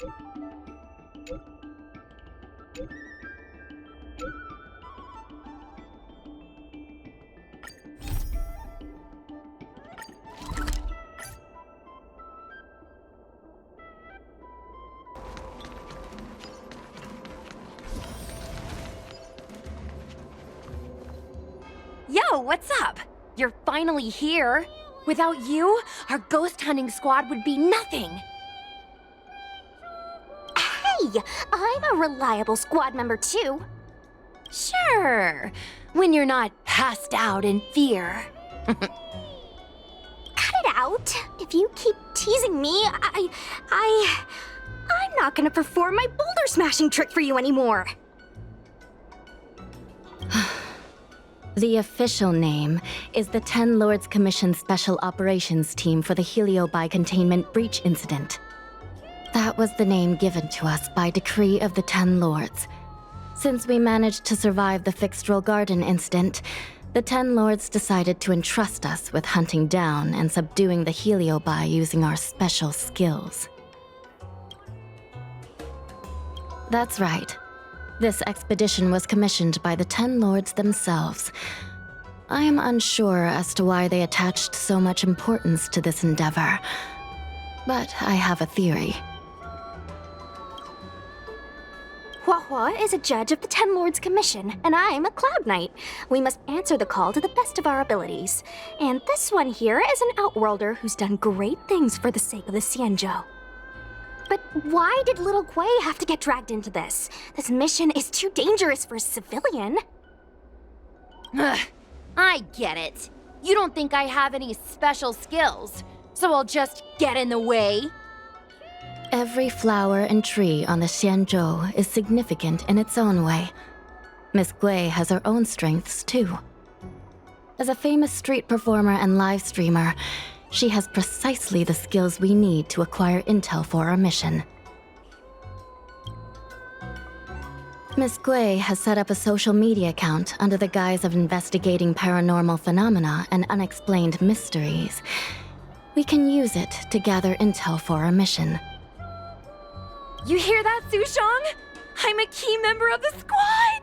Yo, what's up? You're finally here. Without you, our ghost hunting squad would be nothing. Hey, I'm a reliable squad member too. Sure, when you're not passed out in fear. Cut it out. If you keep teasing me, I'm not gonna perform my boulder smashing trick for you anymore. The official name is the Ten Lords Commission Special Operations Team for the Heliobi Containment Breach Incident. That was the name given to us by decree of the Ten Lords. Since we managed to survive the Fixedral Garden incident, the Ten Lords decided to entrust us with hunting down and subduing the Heliobi using our special skills. That's right. This expedition was commissioned by the Ten Lords themselves. I am unsure as to why they attached so much importance to this endeavor, but I have a theory. Huahua is a judge of the Ten Lords Commission, and I'm a Cloud Knight. We must answer the call to the best of our abilities. And this one here is an Outworlder who's done great things for the sake of the Xianzhou. But why did little Gui have to get dragged into this? This mission is too dangerous for a civilian. Ugh, I get it. You don't think I have any special skills, so I'll just get in the way? Every flower and tree on the Xianzhou is significant in its own way. Miss Gui has her own strengths, too. As a famous street performer and live streamer, she has precisely the skills we need to acquire intel for our mission. Miss Gui has set up a social media account under the guise of investigating paranormal phenomena and unexplained mysteries. We can use it to gather intel for our mission. You hear that, Sushong? I'm a key member of the squad!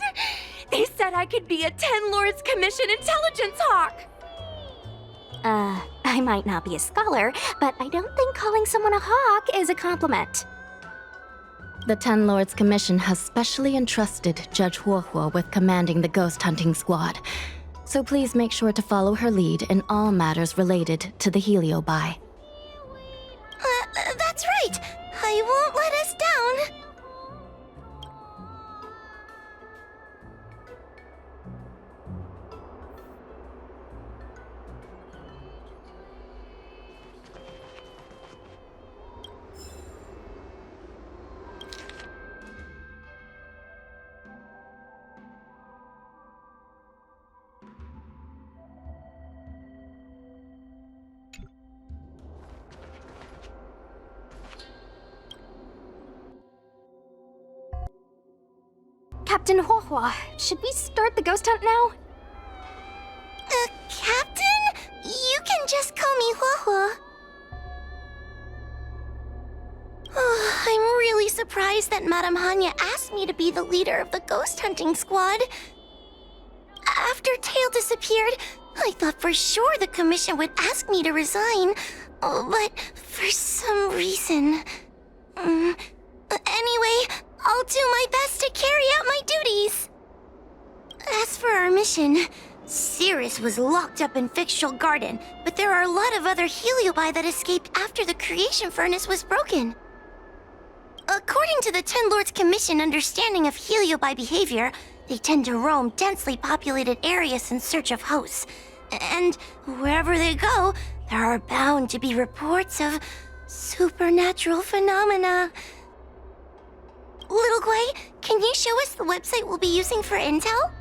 They said I could be a Ten Lords Commission intelligence hawk! I might not be a scholar, but I don't think calling someone a hawk is a compliment. The Ten Lords Commission has specially entrusted Judge Huohuo with commanding the ghost hunting squad, so please make sure to follow her lead in all matters related to the Heliobi. That's right! I won't let us down! Captain Huohua, should we start the ghost hunt now? Captain? You can just call me Huohua. Oh, I'm really surprised that Madame Hanya asked me to be the leader of the ghost hunting squad. After Tail disappeared, I thought for sure the commission would ask me to resign. But for some reason... Anyway, I'll do my best to carry out my duties. As for our mission, Cirrus was locked up in Fixedral Garden, but there are a lot of other Heliobi that escaped after the creation furnace was broken. According to the Ten Lords Commission understanding of Heliobi behavior, they tend to roam densely populated areas in search of hosts. And wherever they go, there are bound to be reports of supernatural phenomena. Little Gui, can you show us the website we'll be using for intel?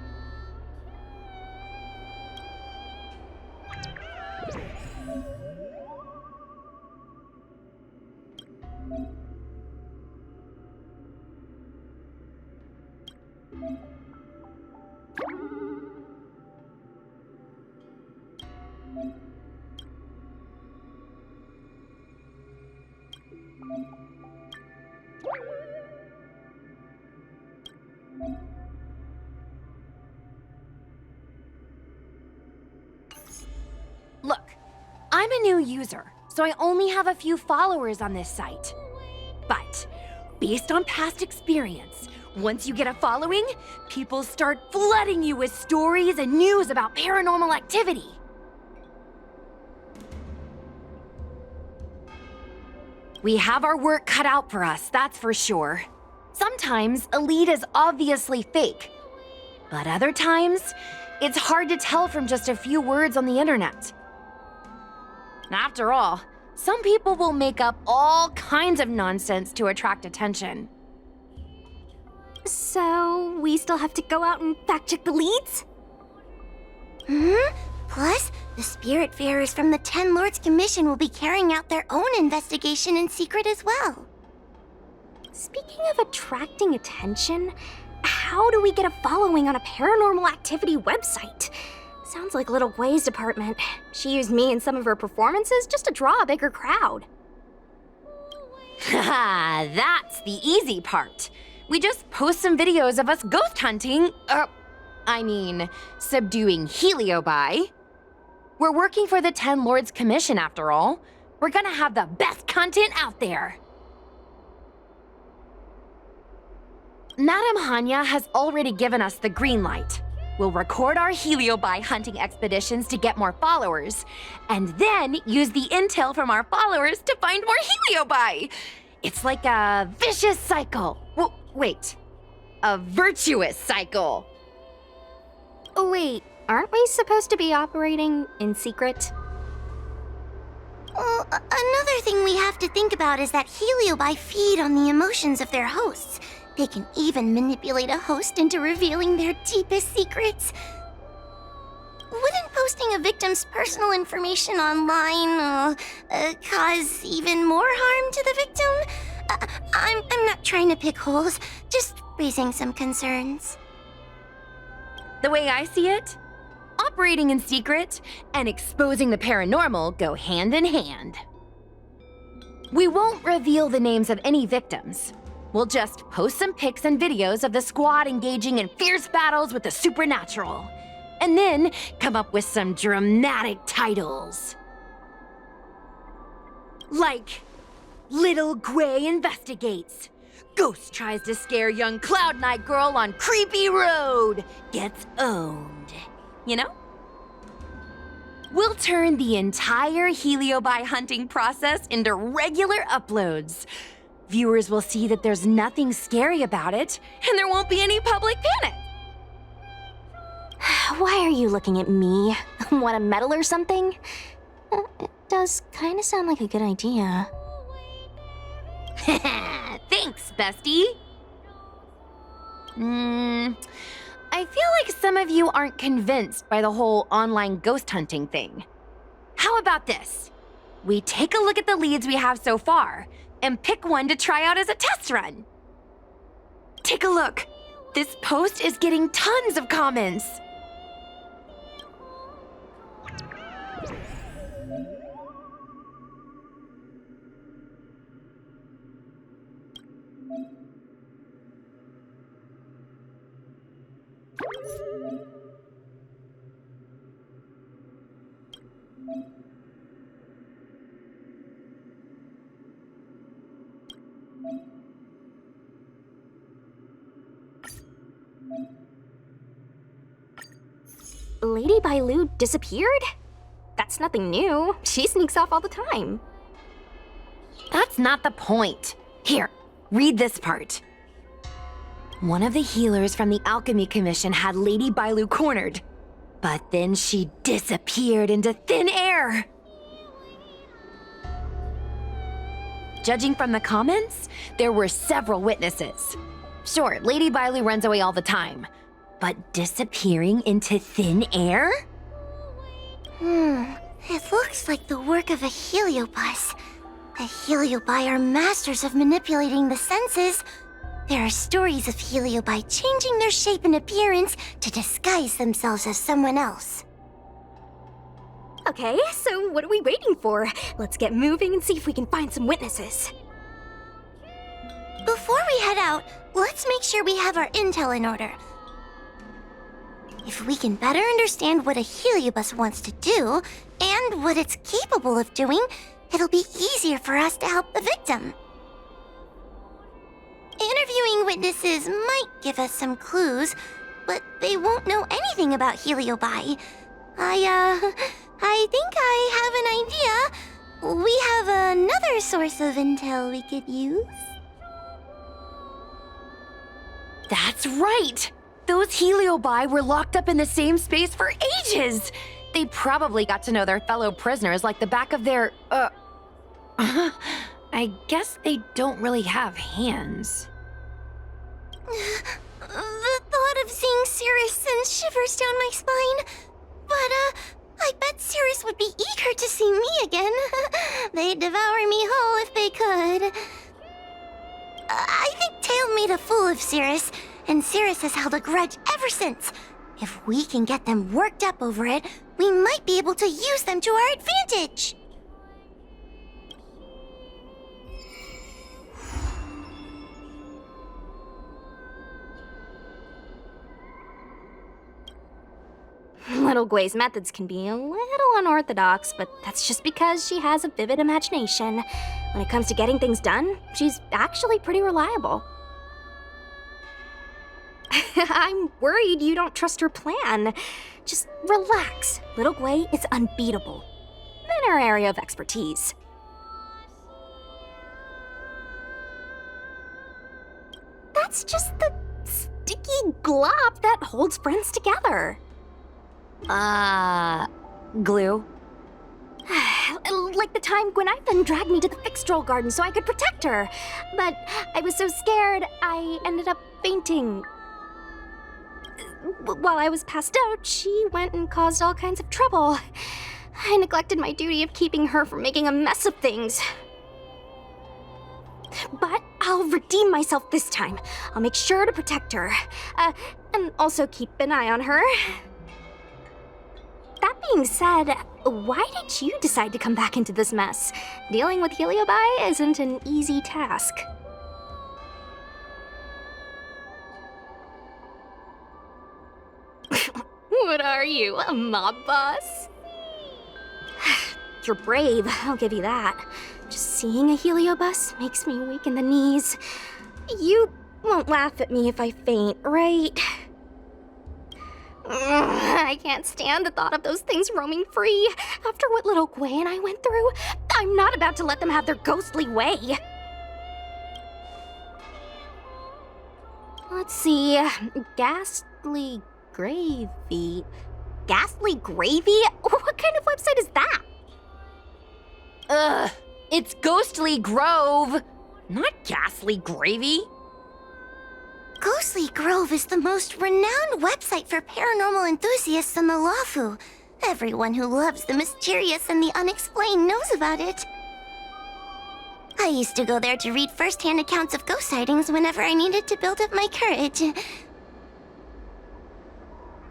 Look, I'm a new user, so I only have a few followers on this site. But, based on past experience, once you get a following, people start flooding you with stories and news about paranormal activity. We have our work cut out for us, that's for sure. Sometimes a lead is obviously fake, but other times, it's hard to tell from just a few words on the internet. After all, some people will make up all kinds of nonsense to attract attention. So, we still have to go out and fact-check the leads? Plus, the Spiritfarers from the Ten Lords Commission will be carrying out their own investigation in secret as well. Speaking of attracting attention, how do we get a following on a paranormal activity website? Sounds like Little Gwei's department. She used me in some of her performances just to draw a bigger crowd. Haha, that's the easy part. We just post some videos of us ghost hunting, subduing Heliobi. We're working for the Ten Lords Commission after all. We're gonna have the best content out there. Madame Hanya has already given us the green light. We'll record our Heliobi hunting expeditions to get more followers, and then use the intel from our followers to find more Heliobi. It's like a vicious cycle. Wait, a virtuous cycle. Oh wait, aren't we supposed to be operating in secret? Well, another thing we have to think about is that Heliobi feed on the emotions of their hosts. They can even manipulate a host into revealing their deepest secrets. Wouldn't posting a victim's personal information online cause even more harm to the victim? I'm not trying to pick holes, just raising some concerns. The way I see it, operating in secret and exposing the paranormal go hand in hand. We won't reveal the names of any victims. We'll just post some pics and videos of the squad engaging in fierce battles with the supernatural. And then come up with some dramatic titles. Like, Little Gwei investigates. Ghost tries to scare young Cloud Knight girl on creepy road. Gets owned. You know? We'll turn the entire Heliobi hunting process into regular uploads. Viewers will see that there's nothing scary about it, and there won't be any public panic. Why are you looking at me? Want a medal or something? It does kind of sound like a good idea. Thanks, bestie. I feel like some of you aren't convinced by the whole online ghost hunting thing. How about this? We take a look at the leads we have so far, and pick one to try out as a test run. Take a look. This post is getting tons of comments. Lady Bailu disappeared? That's nothing new. She sneaks off all the time. That's not the point. Here, read this part. One of the healers from the Alchemy Commission had Lady Bailu cornered, but then she disappeared into thin air. Judging from the comments, there were several witnesses. Sure, Lady Bailu runs away all the time, but disappearing into thin air? It looks like the work of a heliobus. The heliobi are masters of manipulating the senses. There are stories of heliobi changing their shape and appearance to disguise themselves as someone else. Okay, so what are we waiting for? Let's get moving and see if we can find some witnesses. Before we head out, let's make sure we have our intel in order. If we can better understand what a heliobus wants to do, and what it's capable of doing, it'll be easier for us to help the victim. Interviewing witnesses might give us some clues, but they won't know anything about heliobi. I think I have an idea. We have another source of intel we could use. That's right! Those heliobi were locked up in the same space for ages! They probably got to know their fellow prisoners like the back of their, I guess they don't really have hands. The thought of seeing Cirrus sends shivers down my spine. But, I bet Cirrus would be eager to see me again. They'd devour me whole if they could. I think Tail made a fool of Cirrus, and Cirrus has held a grudge ever since. If we can get them worked up over it, we might be able to use them to our advantage. Little Gwei's methods can be a little unorthodox, but that's just because she has a vivid imagination. When it comes to getting things done, she's actually pretty reliable. I'm worried you don't trust her plan. Just relax. Little Gwei is unbeatable in her area of expertise. That's just the sticky glob that holds friends together. Glue? Like the time Gwen dragged me to the Fixtroll Garden so I could protect her. But I was so scared, I ended up fainting. While I was passed out, she went and caused all kinds of trouble. I neglected my duty of keeping her from making a mess of things. But I'll redeem myself this time. I'll make sure to protect her. And also keep an eye on her. That being said, why did you decide to come back into this mess? Dealing with heliobi isn't an easy task. What are you, a mob boss? You're brave, I'll give you that. Just seeing a heliobus makes me weak in the knees. You won't laugh at me if I faint, right? I can't stand the thought of those things roaming free. After what little Gwei and I went through, I'm not about to let them have their ghostly way. Let's see, ghastly gravy. Ghastly gravy? What kind of website is that? It's Ghostly Grove, not Ghastly Gravy. Ghostly Grove is the most renowned website for paranormal enthusiasts in the Lawfu. Everyone who loves the mysterious and the unexplained knows about it. I used to go there to read first-hand accounts of ghost sightings whenever I needed to build up my courage.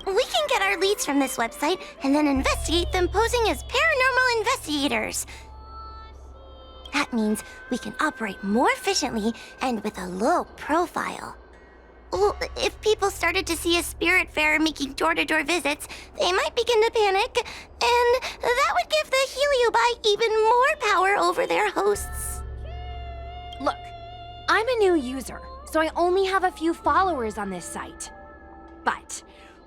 We can get our leads from this website and then investigate them posing as paranormal investigators. That means we can operate more efficiently and with a low profile. Well, if people started to see a spirit fair making door-to-door visits, they might begin to panic, and that would give the heliobi even more power over their hosts. Look, I'm a new user, so I only have a few followers on this site. But,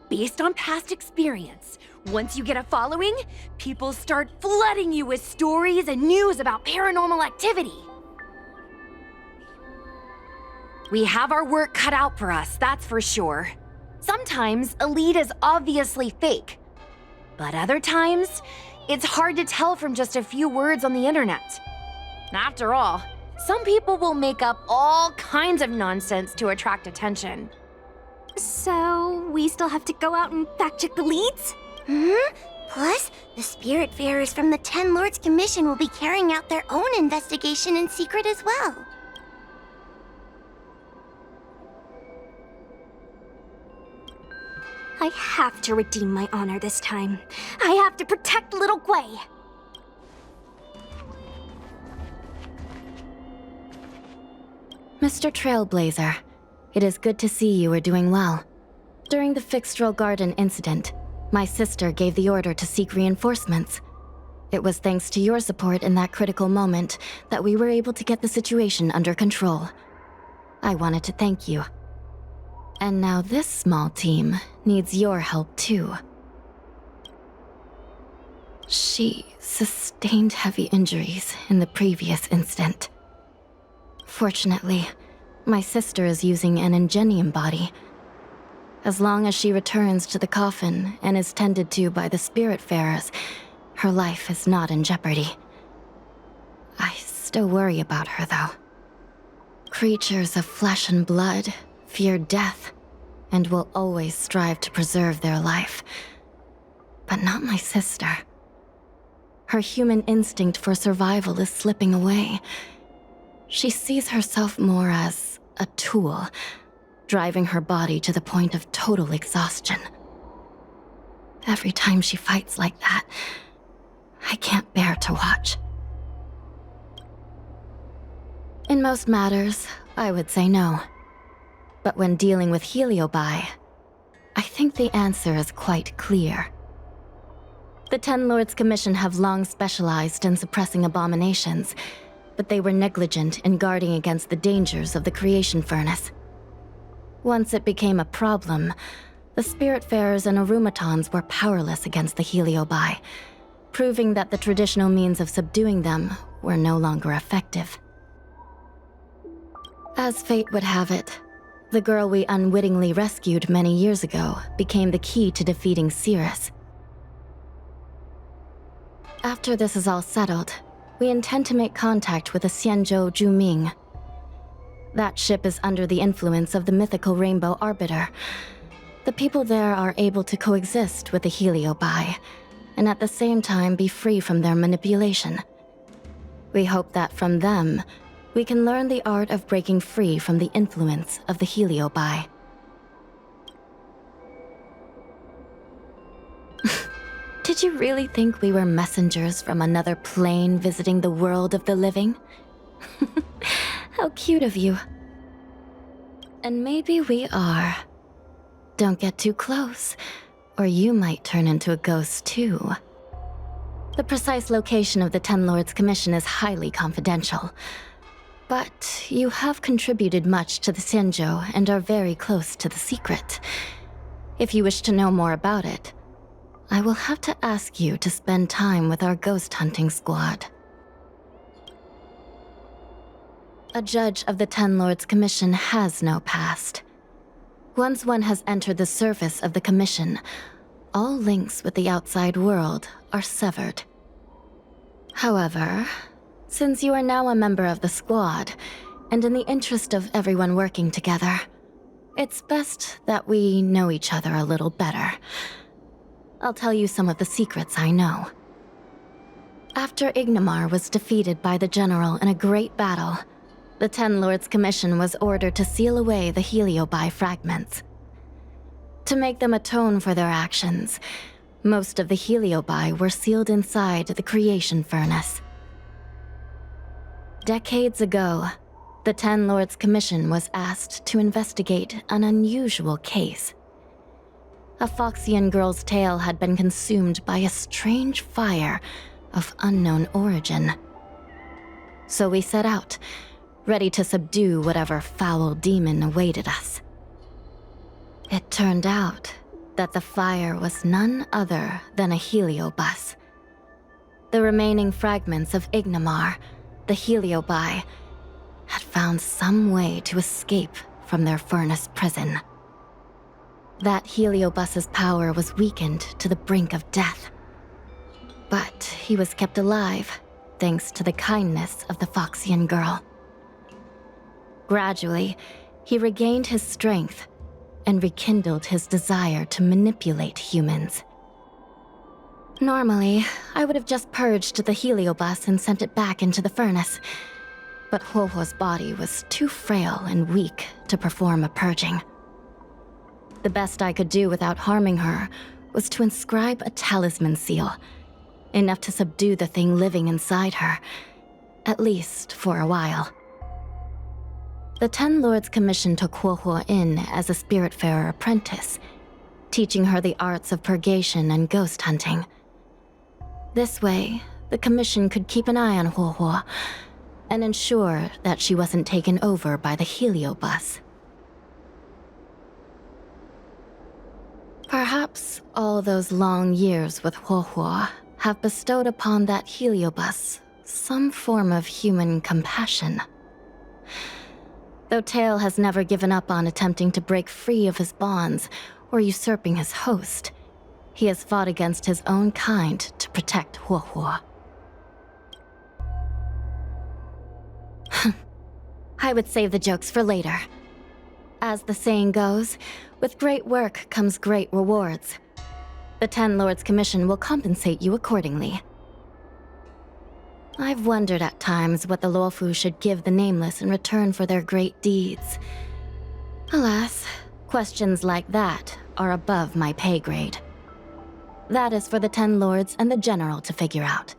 based on past experience, once you get a following, people start flooding you with stories and news about paranormal activity. We have our work cut out for us, that's for sure. Sometimes a lead is obviously fake, but other times, it's hard to tell from just a few words on the internet. After all, some people will make up all kinds of nonsense to attract attention. So, we still have to go out and fact-check the leads? Plus, the spirit farers from the 10 Lords Commission will be carrying out their own investigation in secret as well. I have to redeem my honor this time. I have to protect little Gwei. Mr. Trailblazer, It is good to see you are doing well. During the Fixtral Garden incident, my sister gave the order to seek reinforcements. It was thanks to your support in that critical moment that we were able to get the situation under control. I wanted to thank you. And now this small team needs your help too. She sustained heavy injuries in the previous incident. Fortunately, my sister is using an ingenium body. As long as she returns to the coffin and is tended to by the Spiritfarers, her life is not in jeopardy. I still worry about her, though. Creatures of flesh and blood fear death and will always strive to preserve their life. But not my sister. Her human instinct for survival is slipping away. She sees herself more as a tool, driving her body to the point of total exhaustion. Every time she fights like that, I can't bear to watch. In most matters, I would say no. But when dealing with Heliobi, I think the answer is quite clear. The Ten Lords Commission have long specialized in suppressing abominations, but they were negligent in guarding against the dangers of the creation furnace. Once it became a problem, the Spiritfarers and Arumatons were powerless against the Heliobi, proving that the traditional means of subduing them were no longer effective. As fate would have it, the girl we unwittingly rescued many years ago became the key to defeating Cirrus. After this is all settled, we intend to make contact with the Xianzhou Juming. That ship is under the influence of the mythical Rainbow Arbiter. The people there are able to coexist with the Heliobi, and at the same time be free from their manipulation. We hope that from them, we can learn the art of breaking free from the influence of the Heliobi. Did you really think we were messengers from another plane visiting the world of the living? How cute of you. And maybe we are. Don't get too close, or you might turn into a ghost too. The precise location of the Ten Lords Commission is highly confidential. But you have contributed much to the Xianzhou and are very close to the secret. If you wish to know more about it, I will have to ask you to spend time with our ghost hunting squad. A judge of the Ten Lords Commission has no past. Once one has entered the service of the Commission, all links with the outside world are severed. However, since you are now a member of the squad, and in the interest of everyone working together, it's best that we know each other a little better. I'll tell you some of the secrets I know. After Ignamar was defeated by the General in a great battle, the Ten Lords Commission was ordered to seal away the Heliobi fragments. To make them atone for their actions, most of the Heliobi were sealed inside the creation furnace. Decades ago, the Ten Lords Commission was asked to investigate an unusual case. A Foxian girl's tail had been consumed by a strange fire of unknown origin. So we set out, ready to subdue whatever foul demon awaited us. It turned out that the fire was none other than a heliobus. The remaining fragments of Ignamar, the Heliobi, had found some way to escape from their furnace prison. That heliobus's power was weakened to the brink of death. But he was kept alive thanks to the kindness of the Foxian girl. Gradually, he regained his strength and rekindled his desire to manipulate humans. Normally, I would have just purged the heliobus and sent it back into the furnace, but Huohuo's body was too frail and weak to perform a purging. The best I could do without harming her was to inscribe a talisman seal, enough to subdue the thing living inside her, at least for a while. The Ten Lords commissioned Huo Huo in as a Spiritfarer apprentice, teaching her the arts of purgation and ghost hunting. This way, the commission could keep an eye on Huo Huo and ensure that she wasn't taken over by the heliobus. Perhaps all those long years with Huo Huo have bestowed upon that heliobus some form of human compassion. Though Tail has never given up on attempting to break free of his bonds or usurping his host, he has fought against his own kind to protect Huo Huo. I would save the jokes for later. As the saying goes, with great work comes great rewards. The Ten Lords Commission will compensate you accordingly. I've wondered at times what the Luofu should give the Nameless in return for their great deeds. Alas, questions like that are above my pay grade. That is for the Ten Lords and the General to figure out.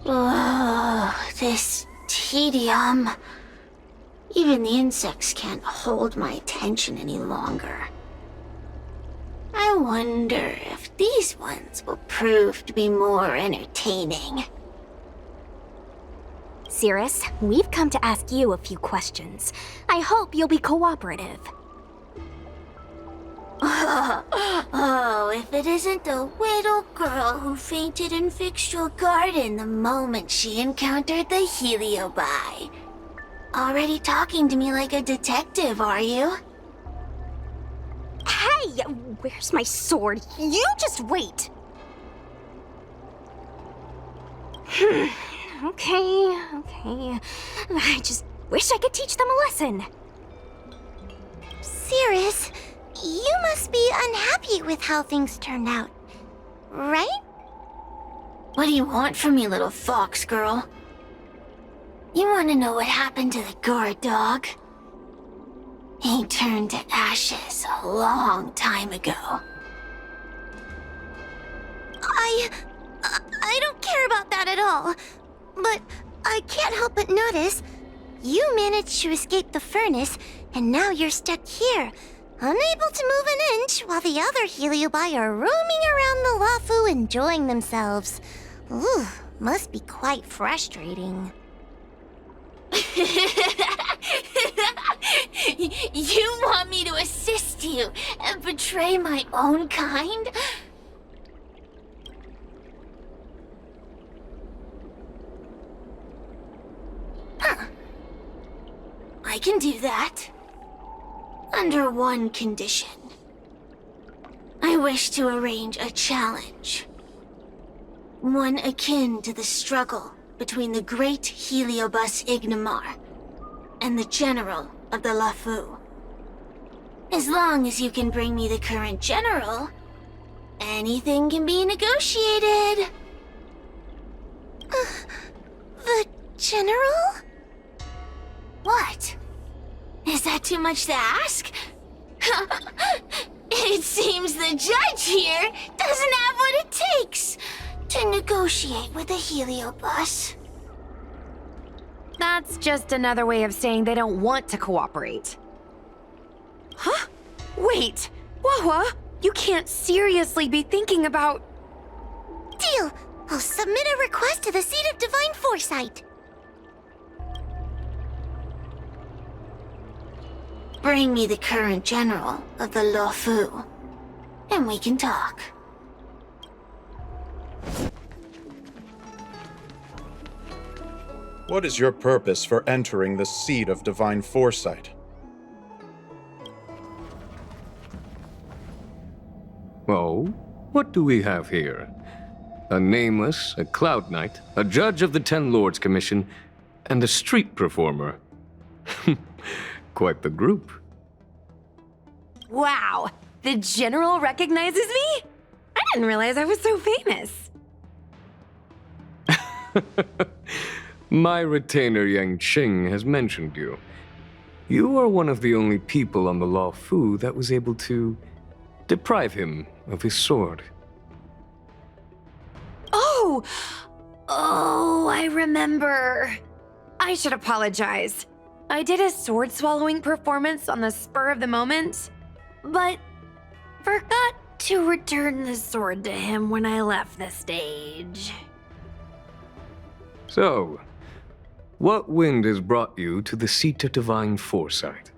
Oh, this tedium. Even the insects can't hold my attention any longer. I wonder if these ones will prove to be more entertaining. Cirrus, we've come to ask you a few questions. I hope you'll be cooperative. Oh, if it isn't the little girl who fainted in Fixtual Garden the moment she encountered the Heliobi. Already talking to me like a detective, are you? Hey, where's my sword? You just wait. Okay. I just wish I could teach them a lesson. Cirrus, you must be unhappy with how things turned out, right? What do you want from me, little fox girl? You want to know what happened to the guard dog? He turned to ashes a long time ago. I don't care about that at all. But I can't help but notice you managed to escape the furnace, and now you're stuck here, unable to move an inch while the other Heliobi are roaming around the Luofu enjoying themselves. Ooh, must be quite frustrating. You want me to assist you and betray my own kind? Huh. I can do that. Under one condition. I wish to arrange a challenge. One akin to the struggle between the great Heliobus Ignamar and the general of the Luofu. As long as you can bring me the current general, anything can be negotiated. The general? What? Is that too much to ask? It seems the judge here doesn't have what it takes to negotiate with the Heliobus. That's just another way of saying they don't want to cooperate. Huh? Wait! Wawa, you can't seriously be thinking about... Deal! I'll submit a request to the Seat of Divine Foresight. Bring me the current general of the Luofu, and we can talk. What is your purpose for entering the Seat of Divine Foresight? Oh, what do we have here? A Nameless, a Cloud Knight, a Judge of the Ten Lords Commission, and a street performer. Quite the group. Wow! The General recognizes me? I didn't realize I was so famous. My retainer Yang Qing has mentioned you. You are one of the only people on the Law Fu that was able to deprive him of his sword. Oh! Oh, I remember. I should apologize. I did a sword swallowing performance on the spur of the moment, but forgot to return the sword to him when I left the stage. So, what wind has brought you to the seat of divine foresight?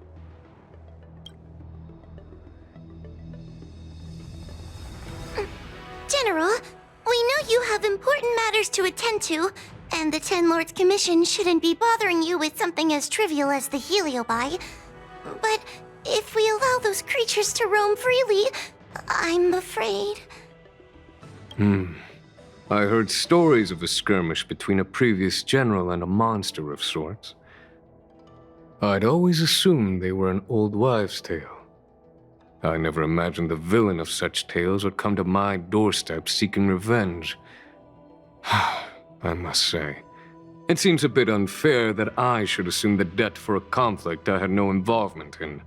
General, we know you have important matters to attend to, and the Ten Lords Commission shouldn't be bothering you with something as trivial as the Heliobi. But if we allow those creatures to roam freely, I'm afraid... I heard stories of a skirmish between a previous general and a monster of sorts. I'd always assumed they were an old wives' tale. I never imagined the villain of such tales would come to my doorstep seeking revenge. I must say, it seems a bit unfair that I should assume the debt for a conflict I had no involvement in.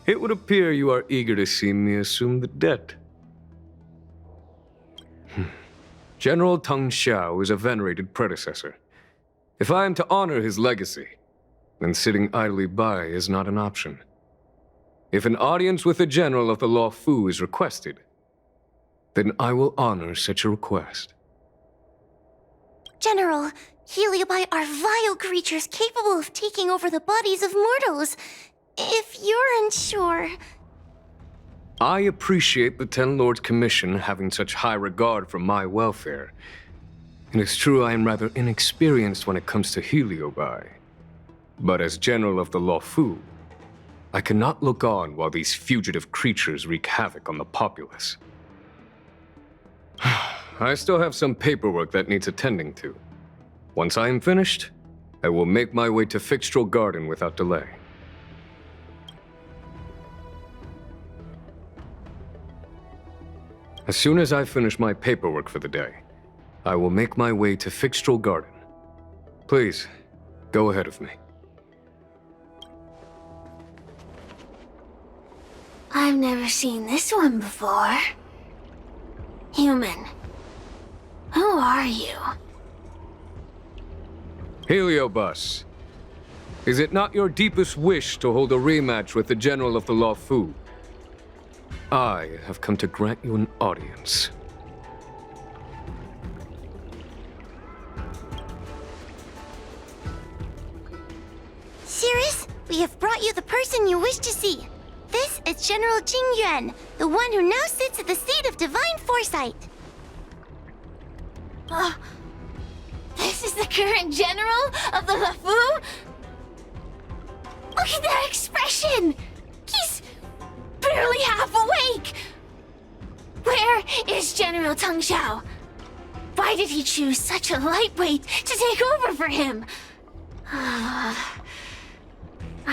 It would appear you are eager to see me assume the debt. General Teng Xiao is a venerated predecessor. If I am to honor his legacy, then sitting idly by is not an option. If an audience with the general of the Law Fu is requested, then I will honor such a request. General, Heliobi are vile creatures capable of taking over the bodies of mortals. If you're unsure... I appreciate the Ten Lords Commission having such high regard for my welfare. It is true I am rather inexperienced when it comes to Heliobi. But as General of the Law Fu, I cannot look on while these fugitive creatures wreak havoc on the populace. I still have some paperwork that needs attending to. Once I am finished, I will make my way to Fixtral Garden without delay. As soon as I finish my paperwork for the day, I will make my way to Fixtral Garden. Please, go ahead of me. I've never seen this one before. Human. Who are you? Heliobus, is it not your deepest wish to hold a rematch with the General of the Law Fu? I have come to grant you an audience. Cirrus, we have brought you the person you wish to see. This is General Jing Yuan, the one who now sits at the seat of divine foresight. This is the current general of the LeFou? Look at that expression! He's barely half awake! Where is General Teng Xiao? Why did he choose such a lightweight to take over for him? I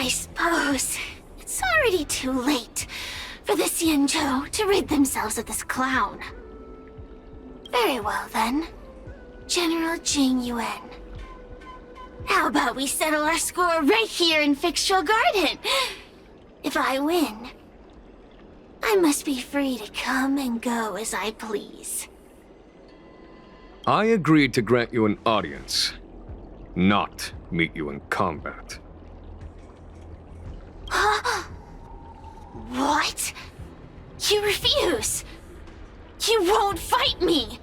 suppose it's already too late for the Xianzhou to rid themselves of this clown. Very well then, General Jing Yuan. How about we settle our score right here in Fixtral Garden? If I win, I must be free to come and go as I please. I agreed to grant you an audience, not meet you in combat. What? You refuse? You won't fight me?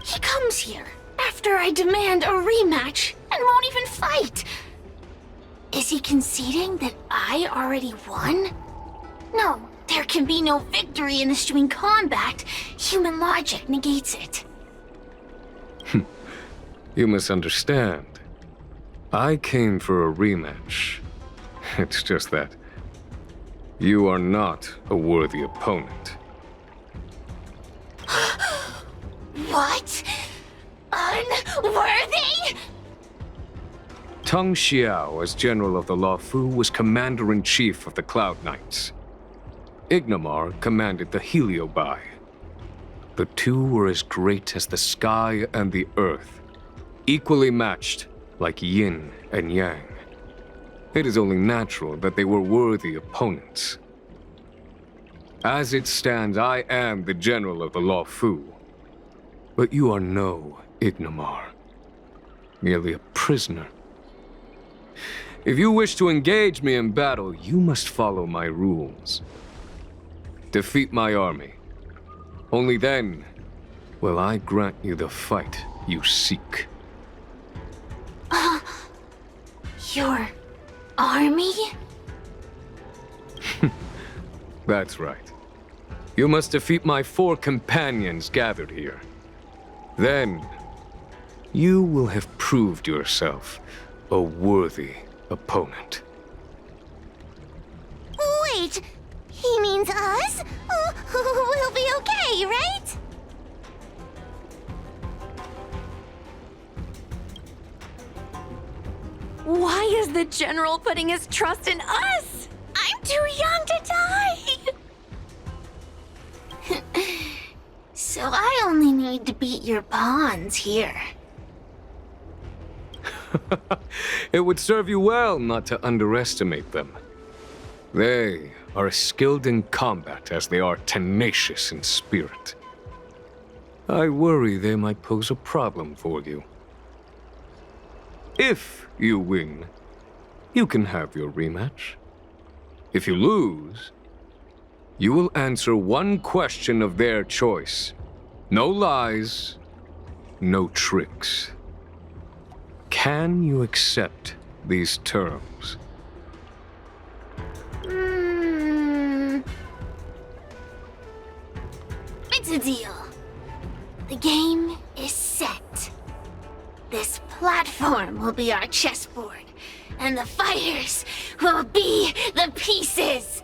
He comes here after I demand a rematch and won't even fight. Is he conceding that I already won? No, there can be no victory in eschewing combat. Human logic negates it. You misunderstand. I came for a rematch. It's just that you are not a worthy opponent. What? Unworthy? Teng Xiao, as General of the Law Fu, was Commander-in-Chief of the Cloud Knights. Ignamar commanded the Heliobi. The two were as great as the sky and the earth, equally matched like yin and yang. It is only natural that they were worthy opponents. As it stands, I am the general of the Law Fu, but you are no Ignamar, merely a prisoner. If you wish to engage me in battle, you must follow my rules. Defeat my army. Only then will I grant you the fight you seek. Your army? That's right. You must defeat my 4 companions gathered here. Then, you will have proved yourself a worthy opponent. Wait, he means us? We'll be okay, right? Why is the General putting his trust in us? I'm too young to die! So I only need to beat your pawns here. It would serve you well not to underestimate them. They are as skilled in combat as they are tenacious in spirit. I worry they might pose a problem for you. If you win, you can have your rematch. If you lose, you will answer one question of their choice. No lies, no tricks. Can you accept these terms? It's a deal. The game is set. This platform will be our chessboard, and the fighters will be the pieces.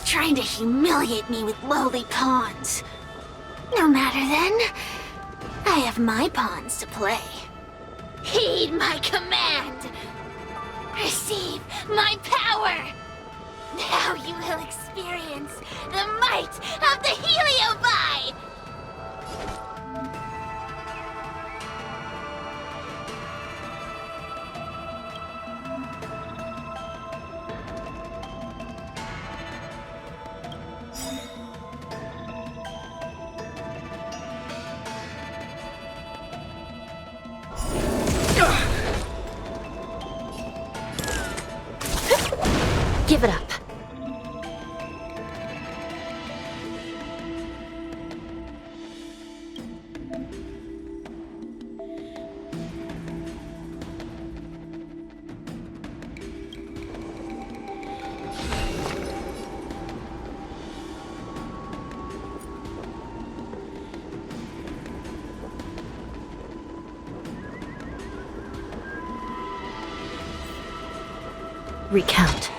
Trying to humiliate me with lowly pawns. No matter then. I have my pawns to play. Heed my command! Receive my power! Now you will experience the might of the Heliobi! Give it up. Recount.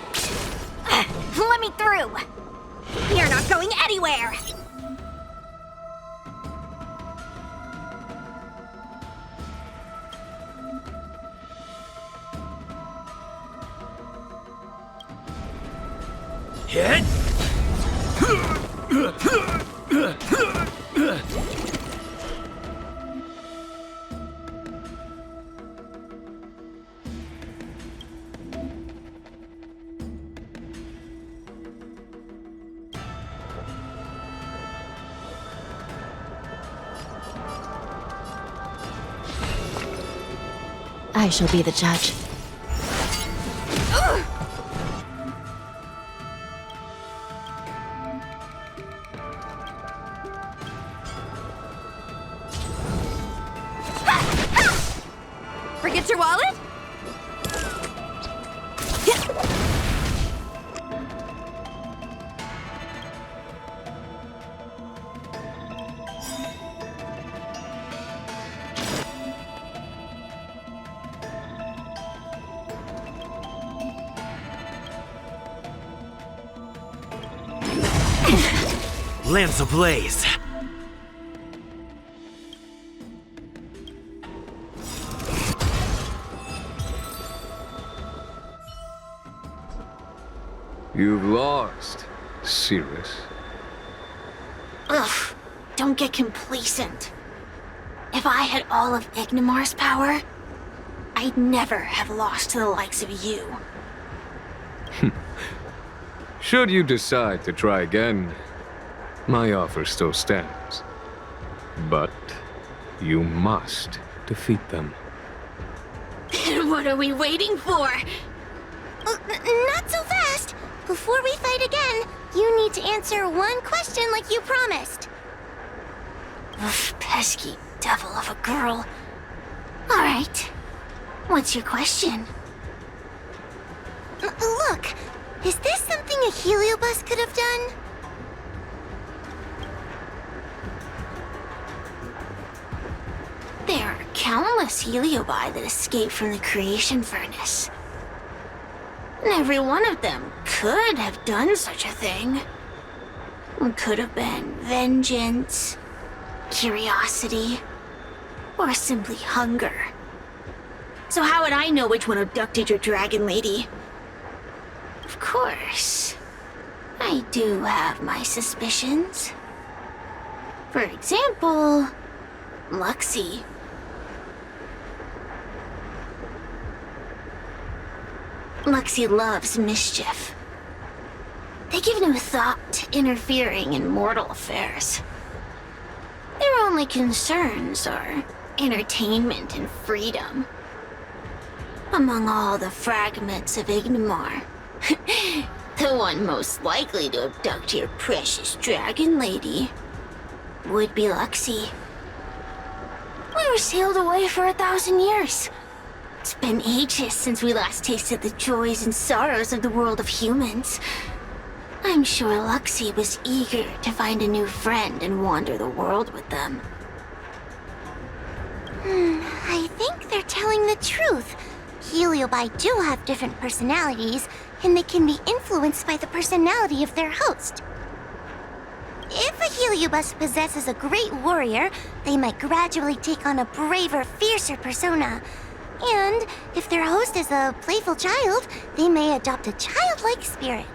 Let me through! You're not going anywhere! I shall be the judge. Forget your wallet? Lamps ablaze. You've lost, Cirrus. Ugh, don't get complacent. If I had all of Ignimar's power, I'd never have lost to the likes of you. Should you decide to try again, my offer still stands. But you must defeat them. What are we waiting for? Not so fast! Before we fight again, you need to answer one question like you promised. Ugh, pesky devil of a girl. Alright. What's your question? Look, is this something a heliobus could have done? There are countless heliobi that escaped from the creation furnace. And every one of them could have done such a thing. It could have been vengeance, curiosity, or simply hunger. So how would I know which one abducted your dragon lady? Of course, I do have my suspicions. For example, Luxie. Luxie loves mischief. They give no thought to interfering in mortal affairs. Their only concerns are entertainment and freedom. Among all the fragments of Ignimar, the one most likely to abduct your precious dragon lady would be Luxie. We were sealed away for 1,000 years. It's been ages since we last tasted the joys and sorrows of the world of humans. I'm sure Luxie was eager to find a new friend and wander the world with them. I think they're telling the truth. Heliobi do have different personalities, and they can be influenced by the personality of their host. If a heliobus possesses a great warrior, they might gradually take on a braver, fiercer persona. And if their host is a playful child, they may adopt a childlike spirit.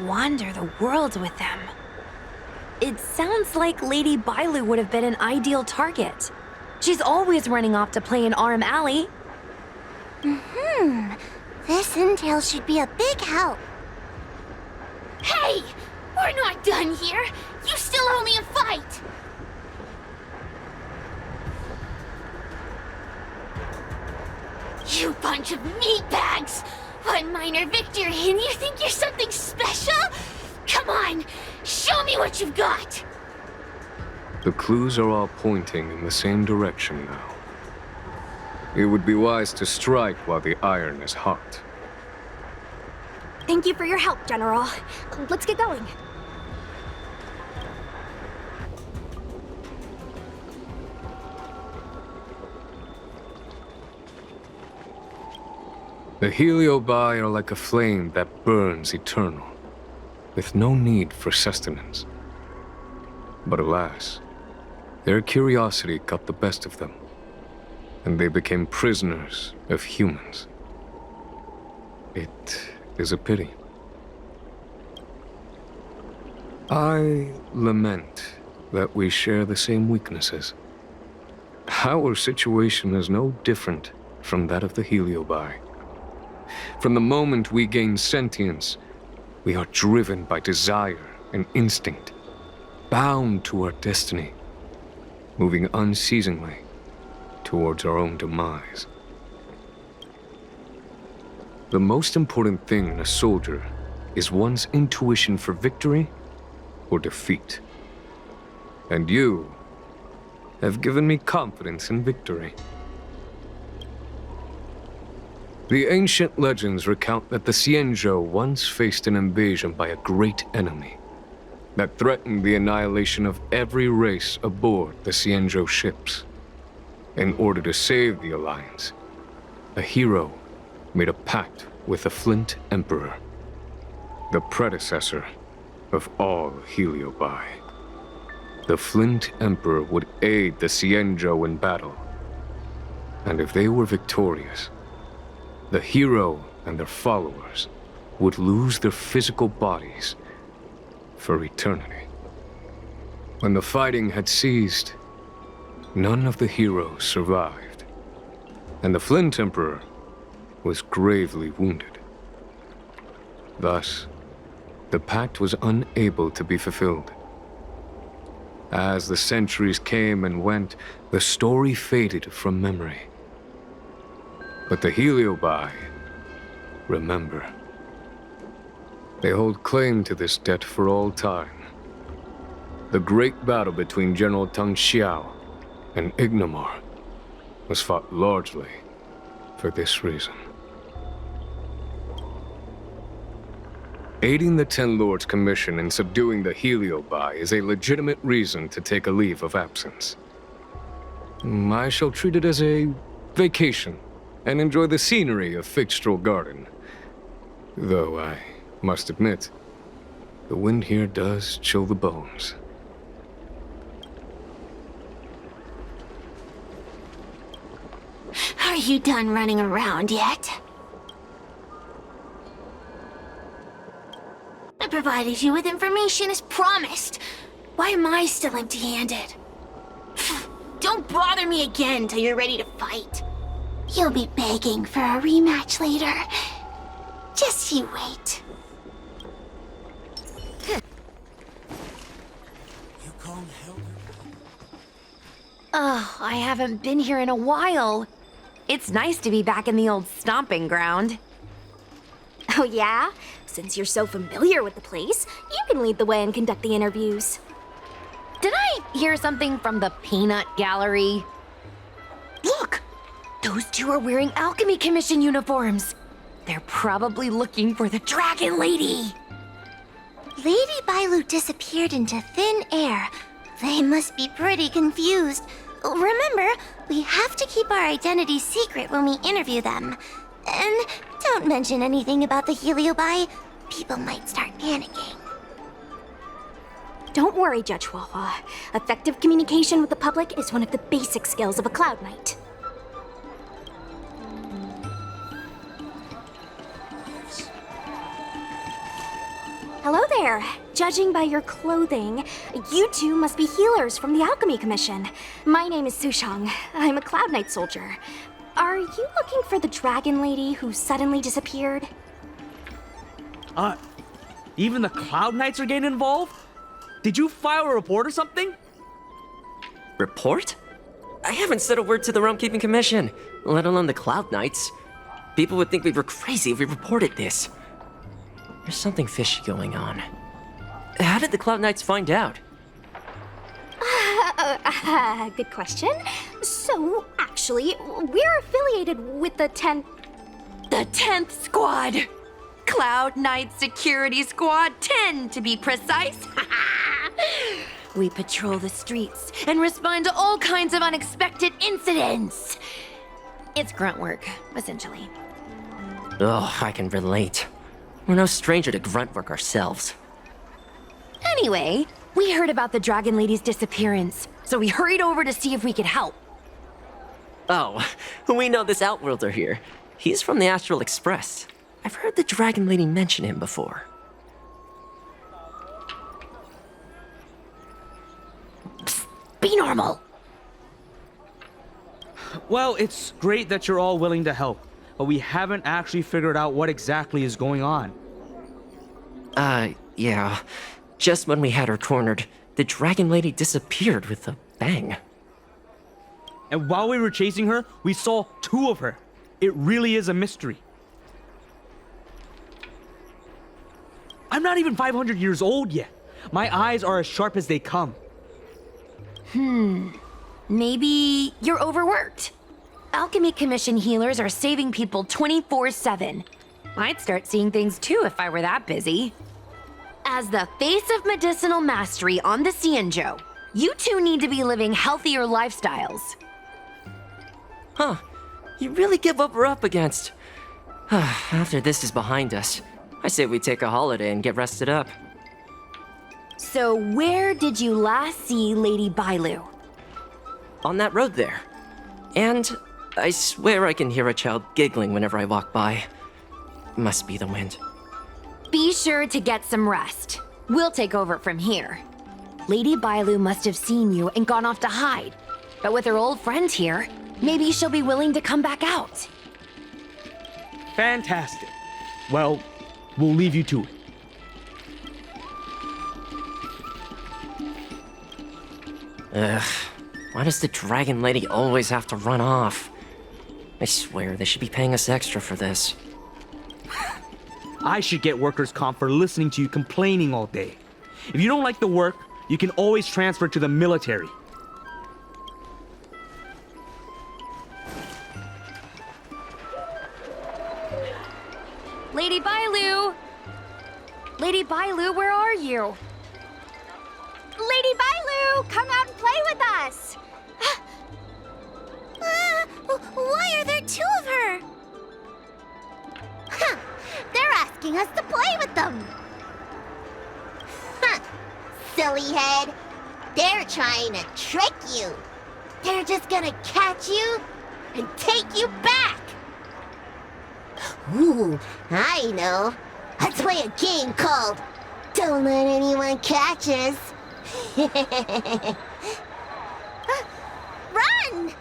Wander the world with them. It sounds like Lady Bailu would have been an ideal target. She's always running off to play in Arm Alley. This intel should be a big help. Hey! We're not done here! You still owe me a fight! You bunch of meatbags! One minor victory and you think you're something special? Come on, show me what you've got! The clues are all pointing in the same direction now. It would be wise to strike while the iron is hot. Thank you for your help, General. Let's get going. The heliobi are like a flame that burns eternal, with no need for sustenance. But alas, their curiosity got the best of them, and they became prisoners of humans. It is a pity. I lament that we share the same weaknesses. Our situation is no different from that of the heliobi. From the moment we gain sentience, we are driven by desire and instinct, bound to our destiny, moving unceasingly towards our own demise. The most important thing in a soldier is one's intuition for victory or defeat. And you have given me confidence in victory. The ancient legends recount that the Xianzhou once faced an invasion by a great enemy that threatened the annihilation of every race aboard the Xianzhou ships. In order to save the Alliance, a hero made a pact with the Flint Emperor, the predecessor of all heliobi. The Flint Emperor would aid the Xianzhou in battle, and if they were victorious, the hero and their followers would lose their physical bodies for eternity. When the fighting had ceased, none of the heroes survived, and the Flint Emperor was gravely wounded. Thus, the pact was unable to be fulfilled. As the centuries came and went, the story faded from memory. But the Heliobi remember. They hold claim to this debt for all time. The great battle between General Tang Xiao and Ignomar was fought largely for this reason. Aiding the Ten Lords Commission in subduing the Heliobi is a legitimate reason to take a leave of absence. I shall treat it as a vacation and enjoy the scenery of Figstrel Garden. Though I must admit, the wind here does chill the bones. Are you done running around yet? I provided you with information as promised. Why am I still empty-handed? Don't bother me again till you're ready to fight. You'll be begging for a rematch later. Just you wait. Oh, I haven't been here in a while. It's nice to be back in the old stomping ground. Oh yeah? Since you're so familiar with the place, you can lead the way and conduct the interviews. Did I hear something from the Peanut Gallery? Look! Those two are wearing Alchemy Commission uniforms. They're probably looking for the Dragon Lady. Lady Bailu disappeared into thin air. They must be pretty confused. Remember, we have to keep our identities secret when we interview them. And don't mention anything about the Heliobi. People might start panicking. Don't worry, Judge Wawa. Effective communication with the public is one of the basic skills of a Cloud Knight. Hello there. Judging by your clothing, you two must be healers from the Alchemy Commission. My name is Sushang. I'm a Cloud Knight soldier. Are you looking for the Dragon Lady who suddenly disappeared? Even the Cloud Knights are getting involved? Did you file a report or something? Report? I haven't said a word to the Realm Keeping Commission, let alone the Cloud Knights. People would think we were crazy if we reported this. There's something fishy going on. How did the Cloud Knights find out? Good question. So, actually, we're affiliated with the 10th... The 10th Squad! Cloud Knight Security Squad 10, to be precise. We patrol the streets and respond to all kinds of unexpected incidents. It's grunt work, essentially. Oh, I can relate. We're no stranger to grunt work ourselves. Anyway, we heard about the Dragon Lady's disappearance, so we hurried over to see if we could help. Oh, we know this Outworlder here. He's from the Astral Express. I've heard the Dragon Lady mention him before. Psst, be normal. Well, it's great that you're all willing to help, but we haven't actually figured out what exactly is going on. Yeah. Just when we had her cornered, the Dragon Lady disappeared with a bang. And while we were chasing her, we saw two of her. It really is a mystery. I'm not even 500 years old yet. My eyes are as sharp as they come. Maybe you're overworked. Alchemy Commission healers are saving people 24/7. I'd start seeing things too if I were that busy. As the face of medicinal mastery on the Xianzhou, you two need to be living healthier lifestyles. Huh. You really give what we're up against. After this is behind us, I say we take a holiday and get rested up. So where did you last see Lady Bailu? On that road there. And I swear I can hear a child giggling whenever I walk by. Must be the wind. Be sure to get some rest. We'll take over from here. Lady Bailu must have seen you and gone off to hide. But with her old friend here, maybe she'll be willing to come back out. Fantastic. Well, we'll leave you to it. Ugh. Why does the dragon lady always have to run off? I swear, they should be paying us extra for this. I should get workers' comp for listening to you complaining all day. If you don't like the work, you can always transfer to the military. Lady Bailu! Lady Bailu, where are you? Lady Bailu, come out and play with us! Why are there two of her? Huh, they're asking us to play with them. Huh, silly head. They're trying to trick you. They're just gonna catch you and take you back. Ooh, I know. Let's play a game called Don't Let Anyone Catch Us. Run!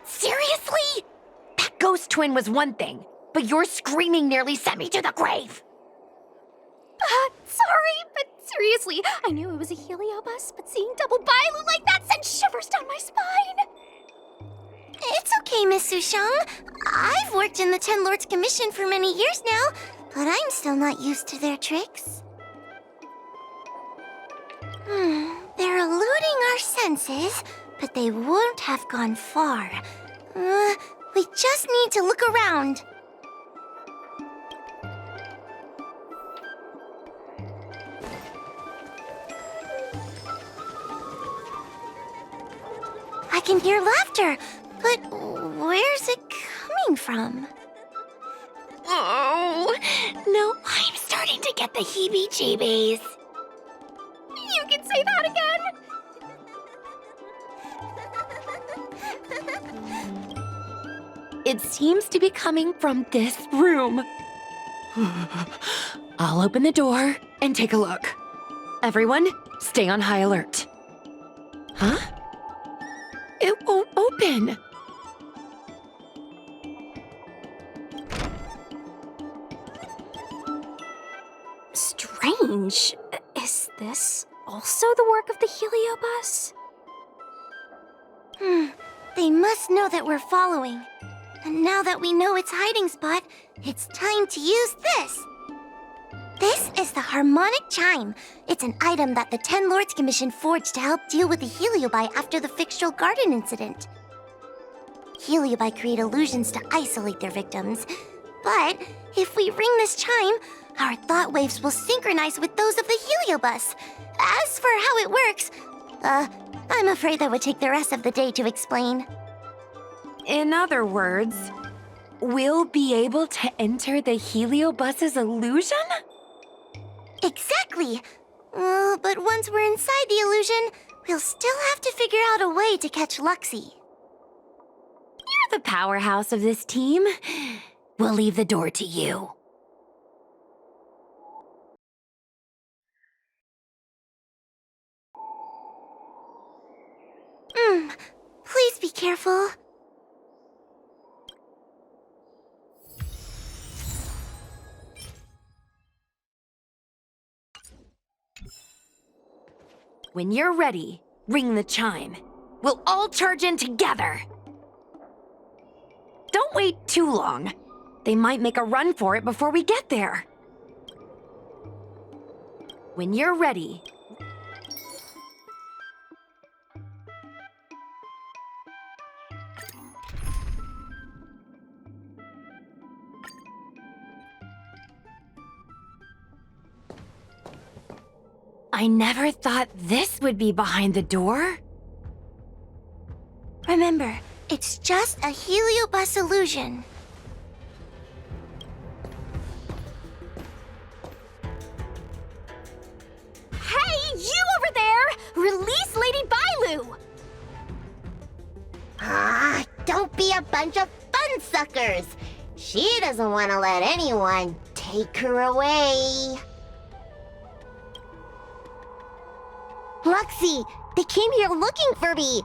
Seriously? That ghost twin was one thing, but your screaming nearly sent me to the grave. Sorry, but seriously, I knew it was a heliobus, but seeing double Bailu like that sent shivers down my spine. It's okay, Miss Sushang. I've worked in the Ten Lords Commission for many years now, but I'm still not used to their tricks. They're eluding our senses, but they won't have gone far. We just need to look around. I can hear laughter, but where's it coming from? Oh, no, I'm starting to get the heebie-jeebies. You can say that again! It seems to be coming from this room. I'll open the door and take a look. Everyone, stay on high alert. Huh? It won't open. Strange. Is this also the work of the heliobus? They must know that we're following. And now that we know its hiding spot, it's time to use this. This is the harmonic chime. It's an item that the Ten Lords Commission forged to help deal with the heliobi after the fictional garden incident. Heliobi create illusions to isolate their victims. But if we ring this chime, our thought waves will synchronize with those of the heliobus. As for how it works, I'm afraid that would take the rest of the day to explain. In other words, we'll be able to enter the heliobus's illusion? Exactly. But once we're inside the illusion, we'll still have to figure out a way to catch Luxie. You're the powerhouse of this team. We'll leave the door to you. Please be careful. When you're ready, ring the chime. We'll all charge in together. Don't wait too long. They might make a run for it before we get there. When you're ready, I never thought this would be behind the door. Remember, it's just a heliobus illusion. Hey, you over there! Release Lady Bailu! Lulu! Ah, don't be a bunch of fun suckers. She doesn't want to let anyone take her away. Luxie, they came here looking for me.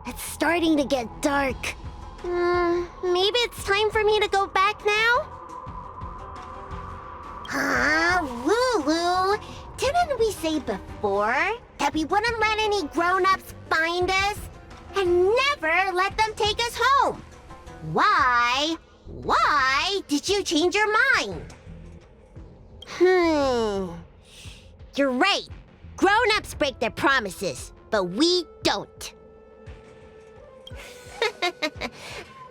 It's starting to get dark. Maybe it's time for me to go back now? Lulu, didn't we say before that we wouldn't let any grown-ups find us and never let them take us home? Why did you change your mind? You're right. Grown-ups break their promises, but we don't.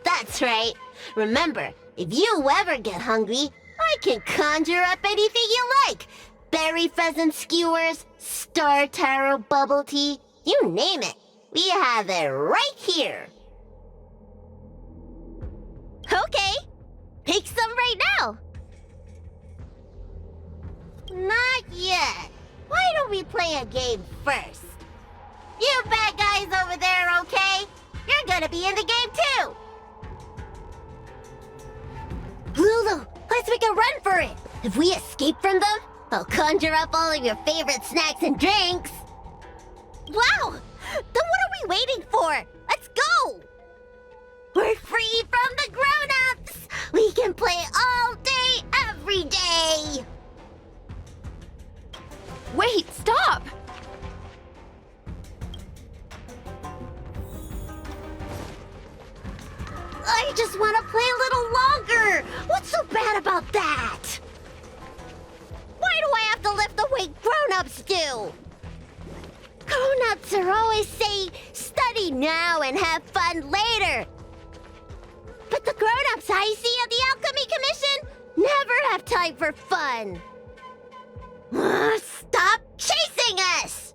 That's right. Remember, if you ever get hungry, I can conjure up anything you like. Berry pheasant skewers, star taro bubble tea, you name it. We have it right here. Okay, take some right now. Not yet. Why don't we play a game first? You bad guys over there, okay? You're gonna be in the game too. Lulu, let's make a run for it. If we escape from them, I'll conjure up all of your favorite snacks and drinks. Wow! Then what are we waiting for? Let's go! We're free from the grown-ups! We can play all day, every day! Wait, stop! I just want to play a little longer! What's so bad about that? Why do I have to lift the weight grown-ups do? Grown-ups are always saying, study now and have fun later. But the grown-ups I see at the Alchemy Commission never have time for fun. Stop chasing us!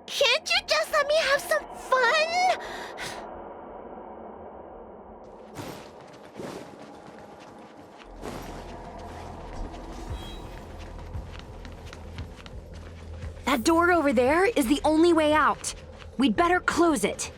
Can't you just let me have some fun? That door over there is the only way out. We'd better close it.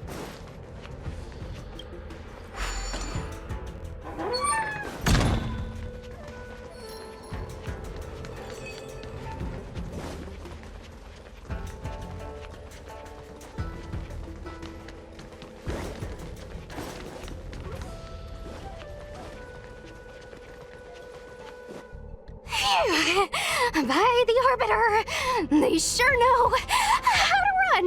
By the Orbiter, they sure know how to run.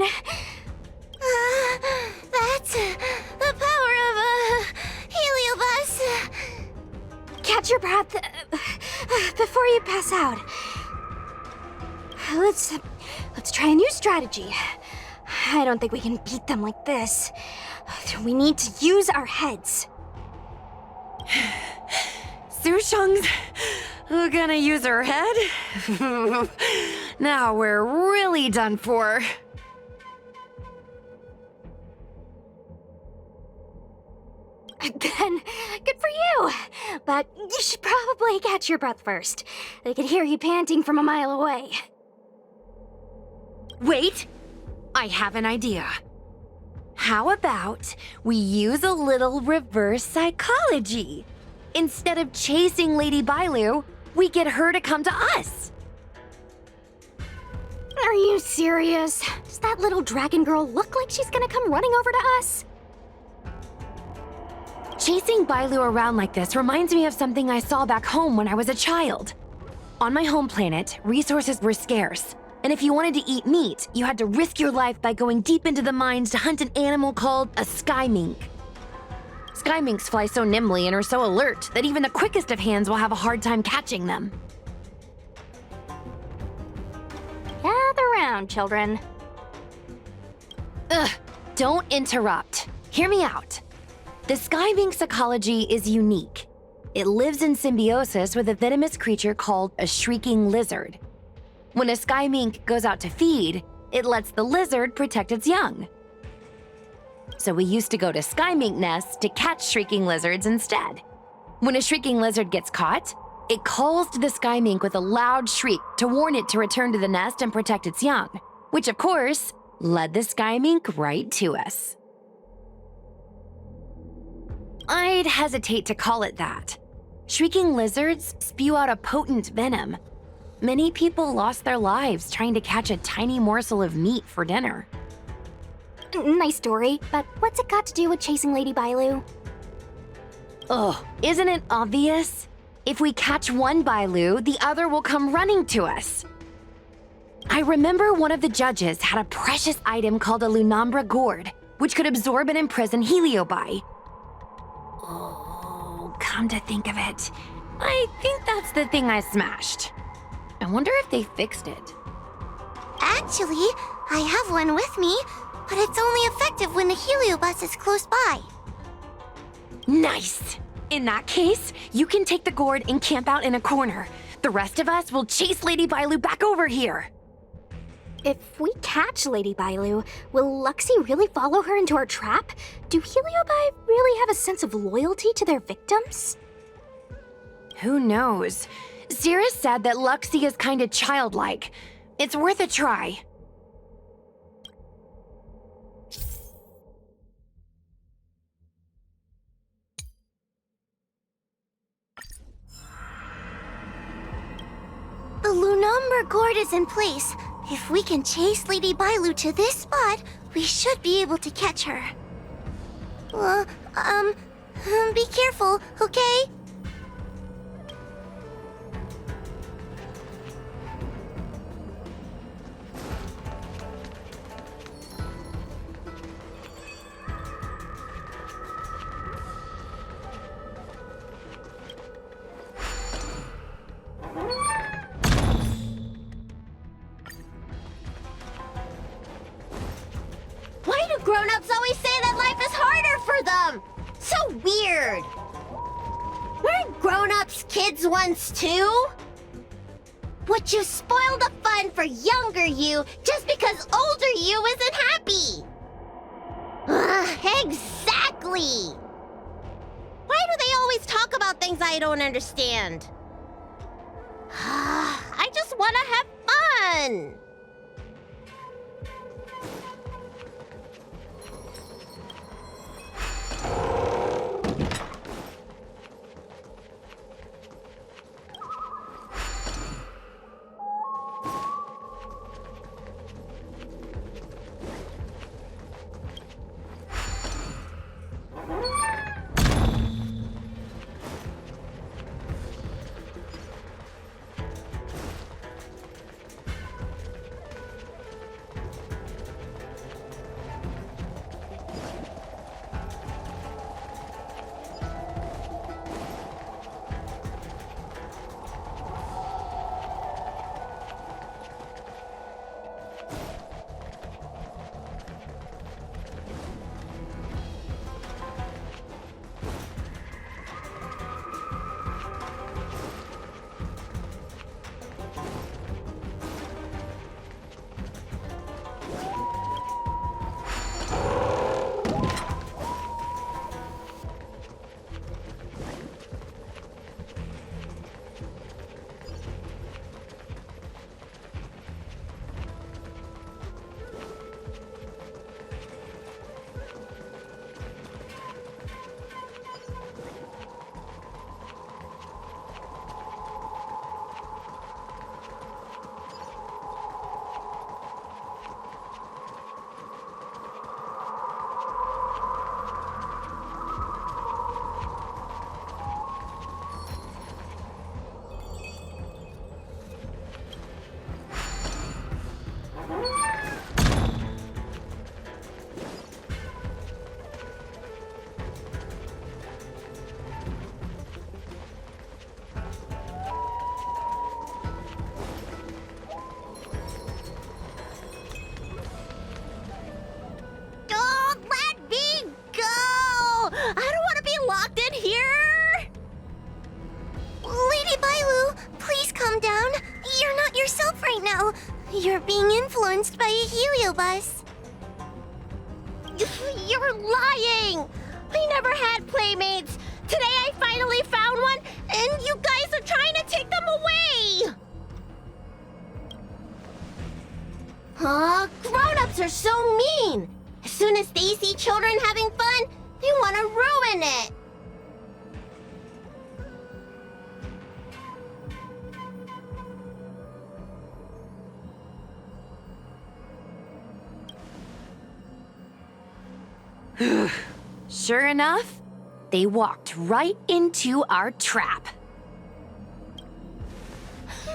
That's the power of a heliobus. Catch your breath before you pass out. Let's try a new strategy. I don't think we can beat them like this. We need to use our heads. Sushung's gonna use her head? Now we're really done for. Then, good for you. But you should probably catch your breath first. They can hear you panting from a mile away. Wait! I have an idea. How about we use a little reverse psychology? Instead of chasing Lady Bailu, we get her to come to us. Are you serious? Does that little dragon girl look like she's gonna come running over to us? Chasing Bailu around like this reminds me of something I saw back home when I was a child. On my home planet, resources were scarce, and if you wanted to eat meat, you had to risk your life by going deep into the mines to hunt an animal called a sky mink. Sky minks fly so nimbly and are so alert that even the quickest of hands will have a hard time catching them. Gather round, children. Ugh, don't interrupt. Hear me out. The sky mink's ecology is unique. It lives in symbiosis with a venomous creature called a shrieking lizard. When a sky mink goes out to feed, it lets the lizard protect its young. So we used to go to sky mink nests to catch shrieking lizards instead. When a shrieking lizard gets caught, it calls to the sky mink with a loud shriek to warn it to return to the nest and protect its young, which of course led the sky mink right to us. I'd hesitate to call it that. Shrieking lizards spew out a potent venom. Many people lost their lives trying to catch a tiny morsel of meat for dinner. Nice story, but what's it got to do with chasing Lady Bailu? Ugh, isn't it obvious? If we catch one Bailu, the other will come running to us. I remember one of the judges had a precious item called a Lunambra gourd, which could absorb and imprison Heliobi. Oh, come to think of it, I think that's the thing I smashed. I wonder if they fixed it. Actually, I have one with me, but it's only effective when the heliobus is close by. Nice! In that case, you can take the gourd and camp out in a corner. The rest of us will chase Lady Bailu back over here. If we catch Lady Bailu, will Luxie really follow her into our trap? Do Heliobi really have a sense of loyalty to their victims? Who knows? Cirrus said that Luxie is kinda childlike. It's worth a try. The Lunambra gourd is in place. If we can chase Lady Bailu to this spot, we should be able to catch her. Be careful, okay? Why do grown-ups always say that life is harder for them? So weird. Weren't grown-ups kids once too? Would you spoil the fun for younger you just because older you isn't happy? Exactly. Why do they always talk about things I don't understand? I just want to have fun. You're being influenced by a heliobus. You're lying! I never had playmates. Today I finally found one, and you guys are trying to take them away! Grown-ups grown-ups are so mean. As soon as they see children having fun, they want to ruin it. Sure enough, they walked right into our trap.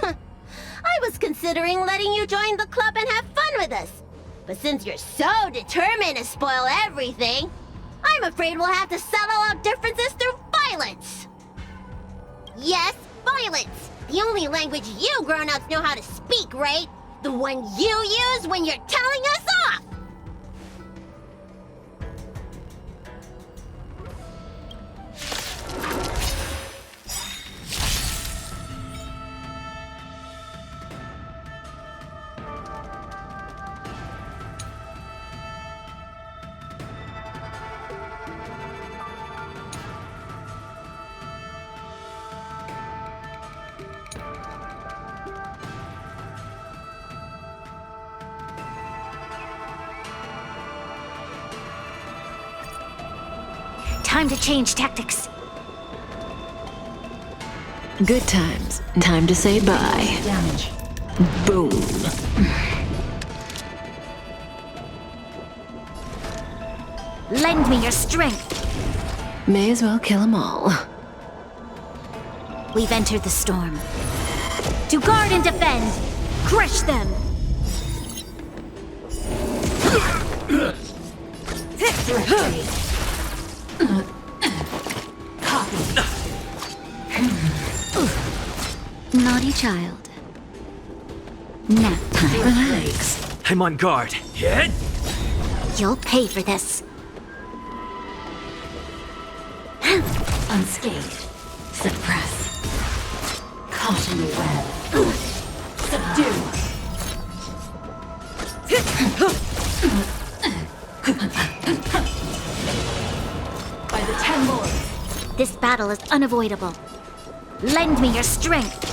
I was considering letting you join the club and have fun with us. But since you're so determined to spoil everything, I'm afraid we'll have to settle out differences through violence. Yes, violence. The only language you grown-ups know how to speak, right? The one you use when you're telling us off. Time to change tactics. Good times. Time to say bye. Damage. Boom. Lend me your strength. May as well kill them all. We've entered the storm. To guard and defend. Crush them. Naughty child. Nap time. Relax. I'm on guard. Hit! You'll pay for this. Unscathed. Suppress. Caught in the web. Subdue. By the 10 lords. This battle is unavoidable. Lend me your strength.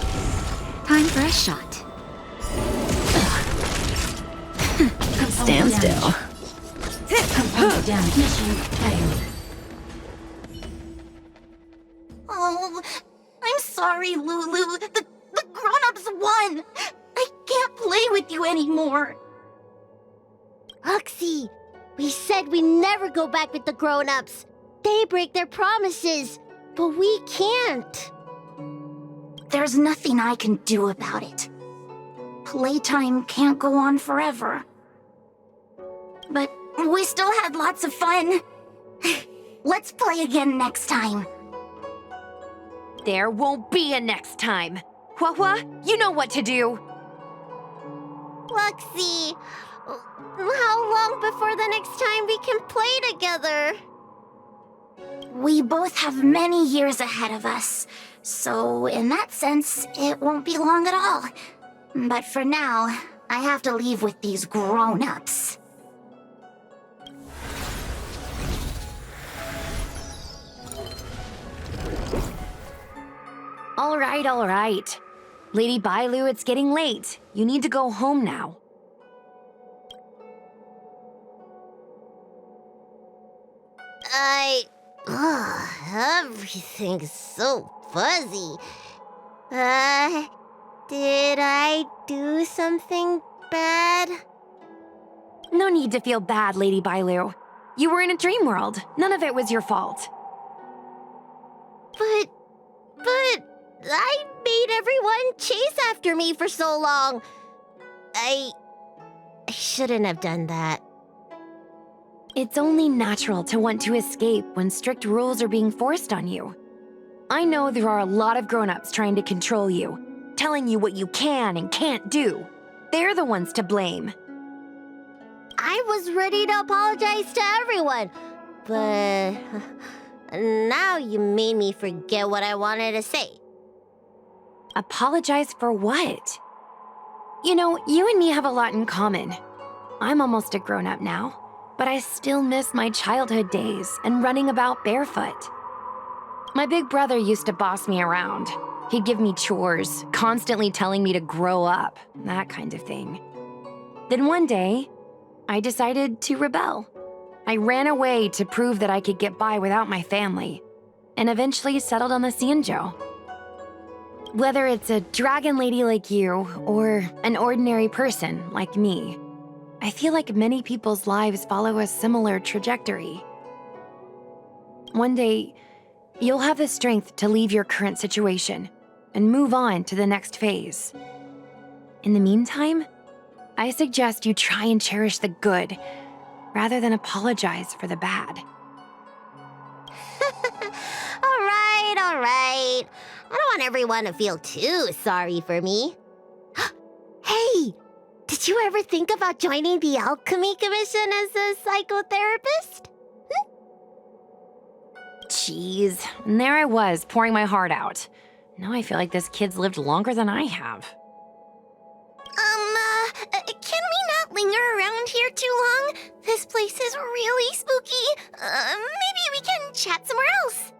Time for a shot. Stand still. Component damage. Mission failed. Oh, I'm sorry, Lulu. The grown-ups won. I can't play with you anymore. Oxy, we said we never go back with the grown-ups. They break their promises, but we can't. There's nothing I can do about it. Playtime can't go on forever. But we still had lots of fun. Let's play again next time. There won't be a next time. Hua, you know what to do. Luxie, how long before the next time we can play together? We both have many years ahead of us, so in that sense, it won't be long at all. But for now, I have to leave with these grown-ups. All right. Lady Bailu, it's getting late. You need to go home now. Everything's so fuzzy. Did I do something bad? No need to feel bad, Lady Bailu. You were in a dream world. None of it was your fault. But I made everyone chase after me for so long. I shouldn't have done that. It's only natural to want to escape when strict rules are being forced on you. I know there are a lot of grown-ups trying to control you, telling you what you can and can't do. They're the ones to blame. I was ready to apologize to everyone, but now you made me forget what I wanted to say. Apologize for what? You know, you and me have a lot in common. I'm almost a grown-up now, but I still miss my childhood days and running about barefoot. My big brother used to boss me around. He'd give me chores, constantly telling me to grow up, that kind of thing. Then one day, I decided to rebel. I ran away to prove that I could get by without my family, and eventually settled on the Xianzhou. Whether it's a dragon lady like you, or an ordinary person like me, I feel like many people's lives follow a similar trajectory. One day, you'll have the strength to leave your current situation and move on to the next phase. In the meantime, I suggest you try and cherish the good rather than apologize for the bad. All right. I don't want everyone to feel too sorry for me. Hey, did you ever think about joining the Alchemy Commission as a psychotherapist? Jeez, and there I was, pouring my heart out. Now I feel like this kid's lived longer than I have. Can we not linger around here too long? This place is really spooky. Maybe we can chat somewhere else.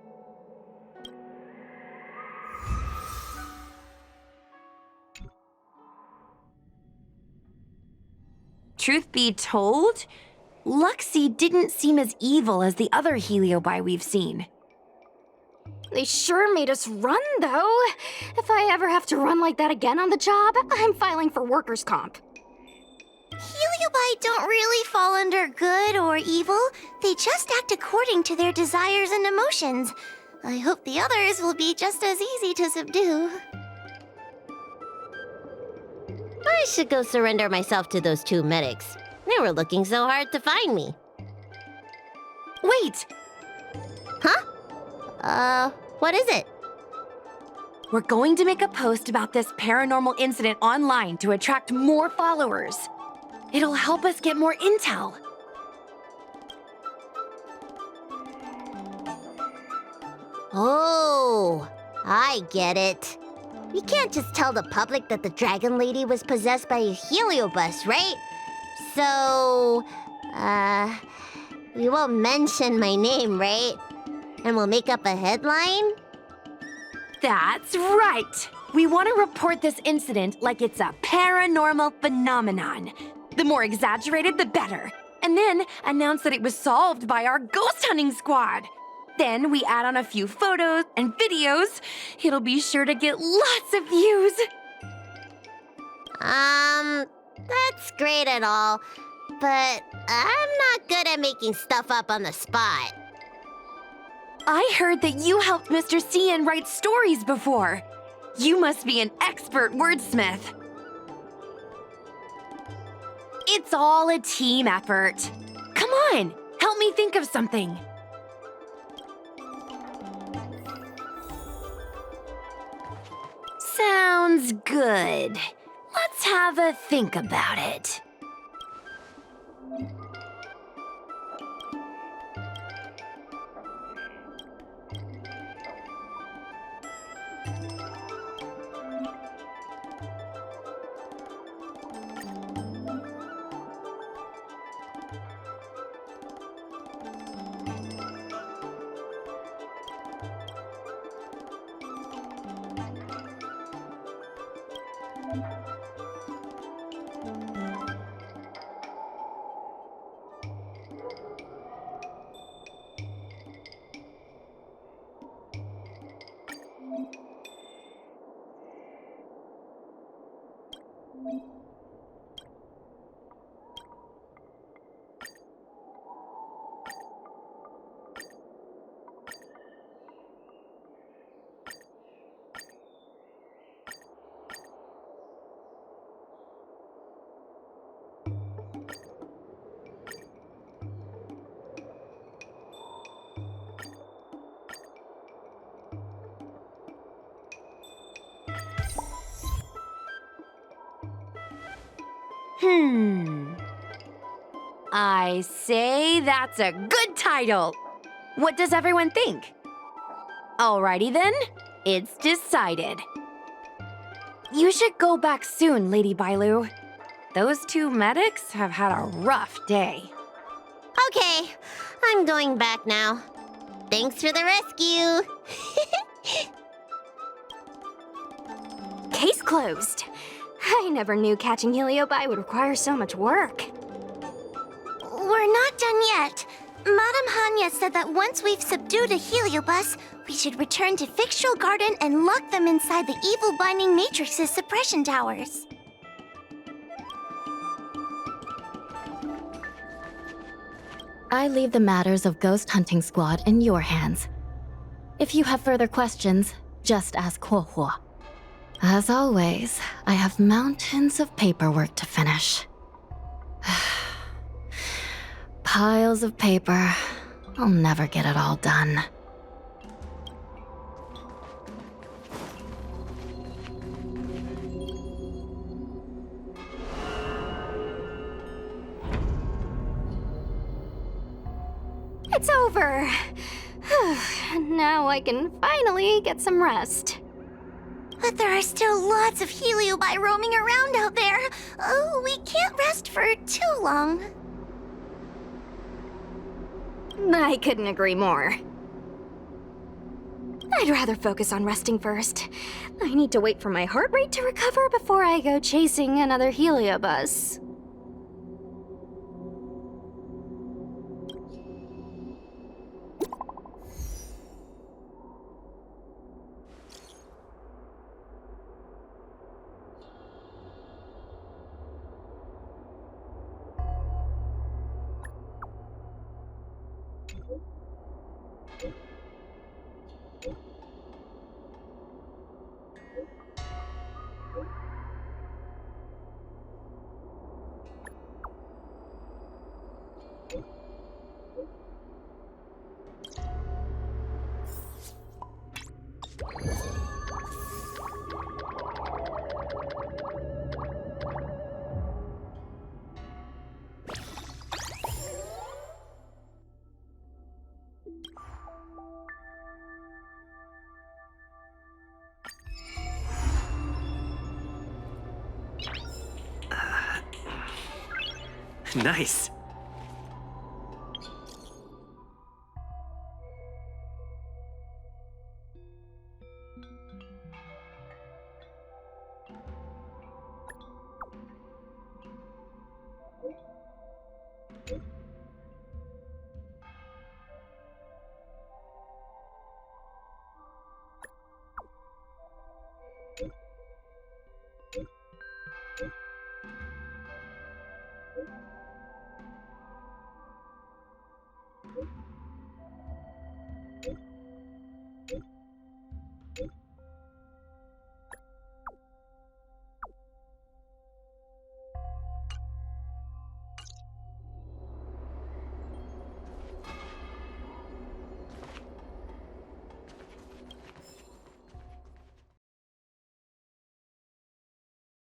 Truth be told, Luxie didn't seem as evil as the other Heliobi we've seen. They sure made us run, though. If I ever have to run like that again on the job, I'm filing for workers' comp. Heliobi don't really fall under good or evil. They just act according to their desires and emotions. I hope the others will be just as easy to subdue. I should go surrender myself to those two medics. They were looking so hard to find me. Wait! What is it? We're going to make a post about this paranormal incident online to attract more followers. It'll help us get more intel. Oh, I get it. We can't just tell the public that the dragon lady was possessed by a heliobus, right? So, we won't mention my name, right? And we'll make up a headline? That's right! We want to report this incident like it's a paranormal phenomenon. The more exaggerated, the better. And then announce that it was solved by our ghost hunting squad. Then we add on a few photos and videos. It'll be sure to get lots of views. That's great and all, but I'm not good at making stuff up on the spot. I heard that you helped Mr. Cian write stories before. You must be an expert wordsmith. It's all a team effort. Come on, help me think of something. Sounds good. Let's have a think about it. I say that's a good title. What does everyone think? Alrighty then, it's decided. You should go back soon, Lady Bailu. Those two medics have had a rough day. Okay, I'm going back now. Thanks for the rescue. Case closed. I never knew catching Heliobi would require so much work. We're not done yet. Madame Hanya said that once we've subdued a heliobus, we should return to Fictional Garden and lock them inside the evil binding matrix's suppression towers. I leave the matters of Ghost Hunting Squad in your hands. If you have further questions, just ask Huohuo. As always, I have mountains of paperwork to finish. Piles of paper. I'll never get it all done. It's over. Now I can finally get some rest. But there are still lots of heliobi roaming around out there. Oh, we can't rest for too long. I couldn't agree more. I'd rather focus on resting first. I need to wait for my heart rate to recover before I go chasing another heliobus. Nice. Okay.